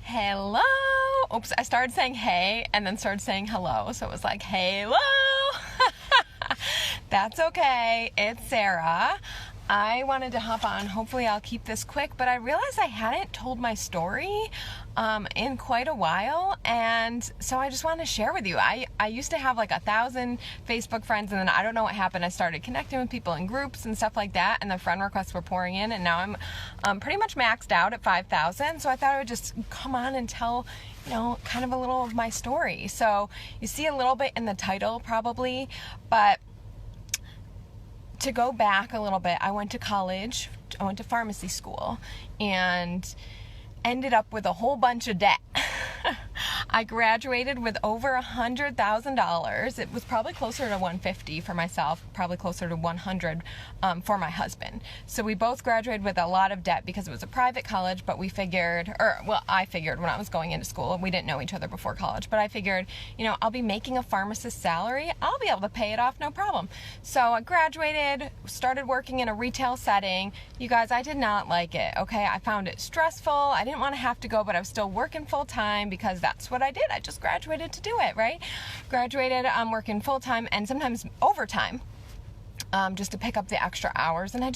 hello. Oops, I started saying hey and then started saying hello. So it was like, hello. That's okay. It's Sarah. I wanted to hop on. Hopefully I'll keep this quick, but I realized I hadn't told my story in quite a while, and so I just wanted to share with you. I used to have like 1,000 Facebook friends, and then I don't know what happened. I started connecting with people in groups and stuff like that, and the friend requests were pouring in, and now I'm pretty much maxed out at 5,000, so I thought I would just come on and tell, kind of a little of my story. So you see a little bit in the title probably, but to go back a little bit, I went to college, I went to pharmacy school, and ended up with a whole bunch of debt. I graduated with over $100,000. It was probably closer to 150 for myself, probably closer to 100 for my husband. So we both graduated with a lot of debt because it was a private college, but I figured when I was going into school, we didn't know each other before college, but I figured, I'll be making a pharmacist salary. I'll be able to pay it off, no problem. So I graduated, started working in a retail setting. You guys, I did not like it, okay? I found it stressful. I didn't want to have to go, but I was still working full time because that's what I did. I just graduated to do it, right? Graduated, working full time and sometimes overtime, just to pick up the extra hours. And I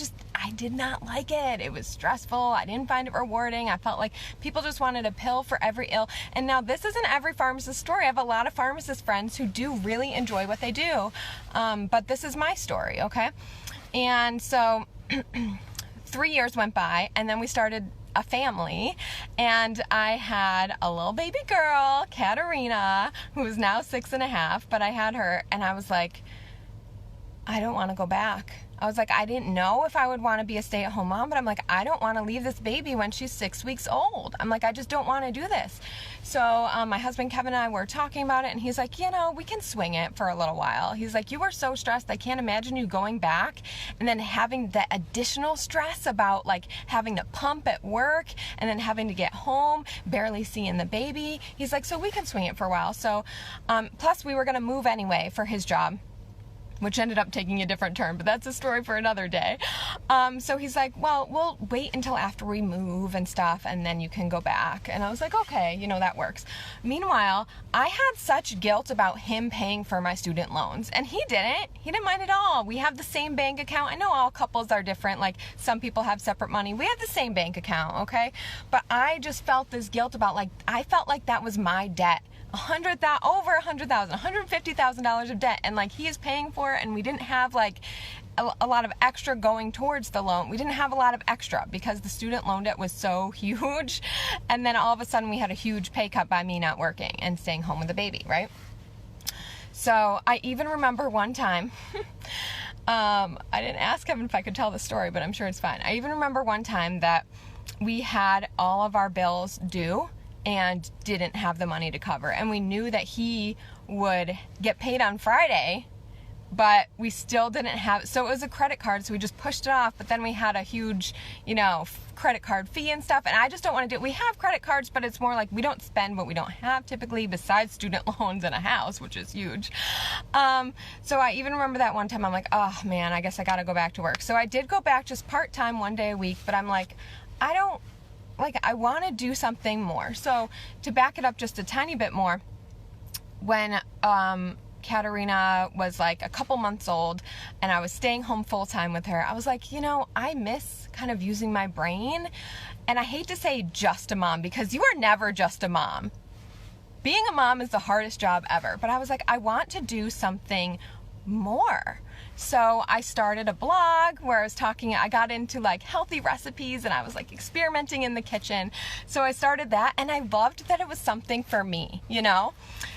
did not like it. It was stressful. I didn't find it rewarding. I felt like people just wanted a pill for every ill. And now this isn't every pharmacist story. I have a lot of pharmacist friends who do really enjoy what they do. But this is my story, okay? And so 3 years went by, and then we started a family, and I had a little baby girl, Katerina, who is now 6.5, but I had her, and I was like, I don't want to go back. I was like, I didn't know if I would want to be a stay-at-home mom, but I'm like, I don't want to leave this baby when she's 6 weeks old. I'm like, I just don't want to do this. So my husband Kevin and I were talking about it, and he's like, we can swing it for a little while. He's like, you were so stressed. I can't imagine you going back and then having the additional stress about like having to pump at work and then having to get home, barely seeing the baby. He's like, so we can swing it for a while. So plus we were going to move anyway for his job, which ended up taking a different turn, but that's a story for another day. So he's like, well, we'll wait until after we move and stuff, and then you can go back. And I was like, okay, that works. Meanwhile, I had such guilt about him paying for my student loans, and he didn't mind at all. We have the same bank account. I know all couples are different, like some people have separate money. We have the same bank account, okay? But I just felt this guilt about, I felt like that was my debt. Over $100,000, $150,000 of debt, and he is paying for it, and we didn't have a lot of extra going towards the loan. We didn't have a lot of extra because the student loan debt was so huge, and then all of a sudden we had a huge pay cut by me not working and staying home with the baby, right? So I even remember one time, I didn't ask Kevin if I could tell the story, but I'm sure it's fine. I even remember one time that we had all of our bills due and didn't have the money to cover. And we knew that he would get paid on Friday, but we still didn't have, so it was a credit card, so we just pushed it off, but then we had a huge, credit card fee and stuff, and I just don't want to do it. We have credit cards, but it's more like we don't spend what we don't have typically besides student loans and a house, which is huge. So I even remember that one time I'm like, oh man, I guess I gotta go back to work. So I did go back just part-time 1 day a week, but I'm like, I want to do something more. So to back it up just a tiny bit more, when Katerina was a couple months old and I was staying home full time with her, I was like, I miss kind of using my brain. And I hate to say just a mom, because you are never just a mom. Being a mom is the hardest job ever. But I was like, I want to do something more. So I started a blog where I got into healthy recipes, and I was experimenting in the kitchen. So I started that, and I loved that it was something for me,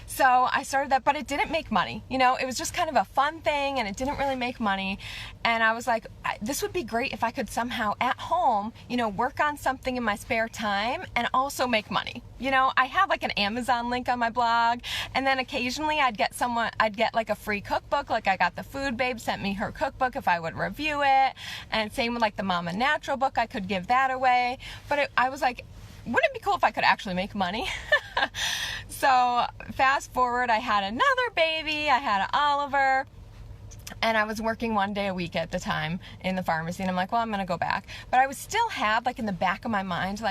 So I started that, but it didn't make money. It was just kind of a fun thing, and it didn't really make money. And I was like, this would be great if I could somehow at home, work on something in my spare time and also make money. I have an Amazon link on my blog, and then occasionally I'd get a free cookbook. I got the Food Babe sent me her cookbook if I would review it. And same with the Mama Natural book, I could give that away. But I was like, wouldn't it be cool if I could actually make money? So fast forward, I had another baby. I had Oliver. And I was working 1 day a week at the time in the pharmacy. And I'm like, well, I'm going to go back. But I would still have, in the back of my mind,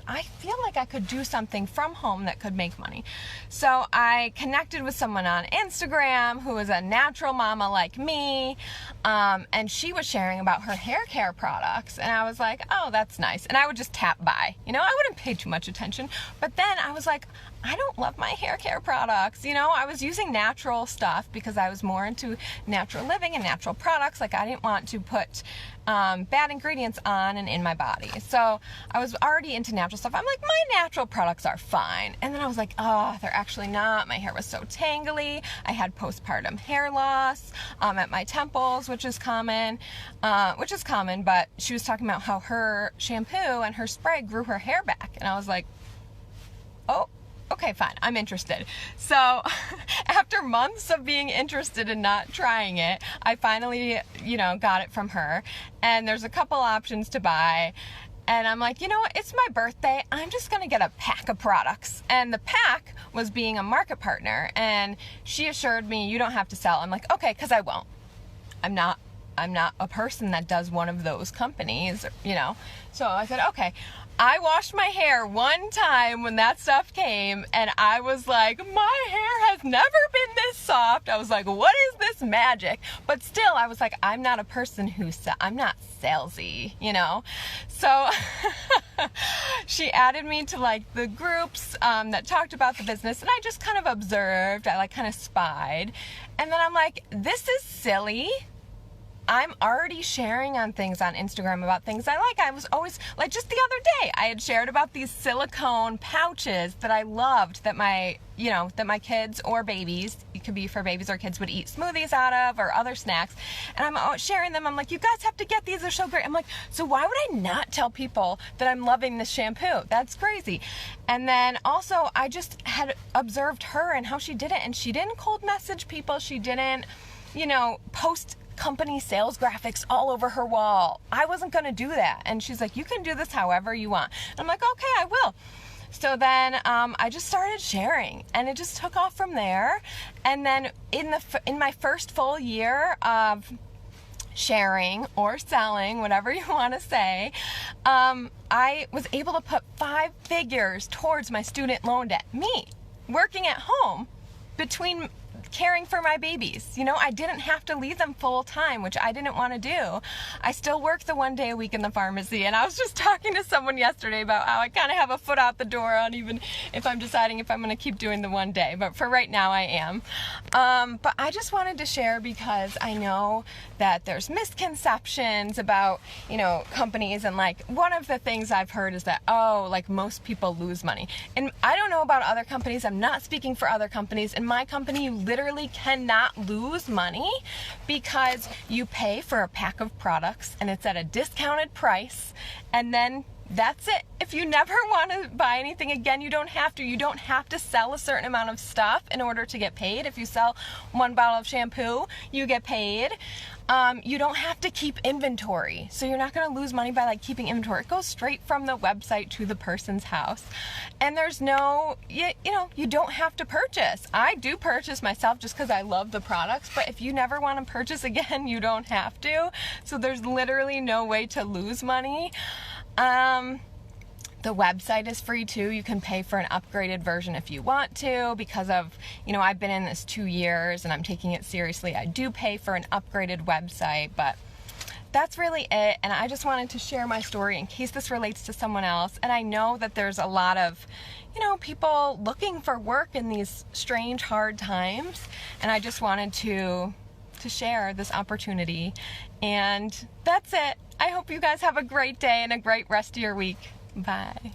I feel like I could do something from home that could make money. So I connected with someone on Instagram who is a natural mama like me, and she was sharing about her hair care products, and I was like, oh, that's nice. And I would just tap by, I wouldn't pay too much attention. But then I was like, I don't love my hair care products. I was using natural stuff because I was more into natural living and natural products. Like, I didn't want to put bad ingredients on and in my body. So I was already into natural stuff. I'm like, my natural products are fine. And then I was like, oh, they're actually not. My hair was so tangly. I had postpartum hair loss at my temples, which is common, but she was talking about how her shampoo and her spray grew her hair back. And I was like, oh, okay, fine, I'm interested. So after months of being interested and not trying it, I finally, got it from her. And there's a couple options to buy. And I'm like, what? It's my birthday. I'm just going to get a pack of products. And the pack was being a market partner. And she assured me, you don't have to sell. I'm like, okay, because I won't. I'm not a person that does one of those companies, So I said, okay. I washed my hair one time when that stuff came, and I was like, my hair has never been this soft. I was like, what is this magic? But still, I was like, I'm not a person I'm not salesy, So she added me to the groups that talked about the business, and I just kind of observed. I kind of spied. And then I'm like, this is silly. I'm already sharing on things on Instagram about things I like. I was always, just the other day, I had shared about these silicone pouches that I loved that my kids or babies, it could be for babies or kids, would eat smoothies out of or other snacks. And I'm sharing them. I'm like, you guys have to get these. They're so great. I'm like, so why would I not tell people that I'm loving this shampoo? That's crazy. And then also, I just had observed her and how she did it. And she didn't cold message people. She didn't, post company sales graphics all over her wall. I wasn't going to do that. And she's like, you can do this however you want. And I'm like, okay, I will. So then I just started sharing, and it just took off from there. And then in my first full year of sharing or selling, whatever you want to say, I was able to put 5 figures towards my student loan debt. Me, working at home, between caring for my babies. I didn't have to leave them full time, which I didn't want to do. I still work the 1 day a week in the pharmacy, and I was just talking to someone yesterday about how I kind of have a foot out the door on even if I'm deciding if I'm going to keep doing the 1 day, but for right now I am. But I just wanted to share because I know that there's misconceptions about, companies, and one of the things I've heard is that, most people lose money. And I don't know about other companies. I'm not speaking for other companies. In my company, you literally cannot lose money because you pay for a pack of products and it's at a discounted price, and then that's it. If you never want to buy anything again, you don't have to. You don't have to sell a certain amount of stuff in order to get paid. If you sell 1 bottle of shampoo, you get paid. You don't have to keep inventory. So you're not going to lose money by keeping inventory. It goes straight from the website to the person's house. And there's no, you don't have to purchase. I do purchase myself just because I love the products. But if you never want to purchase again, you don't have to. So there's literally no way to lose money. The website is free too. You can pay for an upgraded version if you want to, because of, I've been in this 2 years and I'm taking it seriously. I do pay for an upgraded website, but that's really it. And I just wanted to share my story in case this relates to someone else. And I know that there's a lot of, people looking for work in these strange, hard times. And I just wanted to share this opportunity. And that's it. I hope you guys have a great day and a great rest of your week. Bye.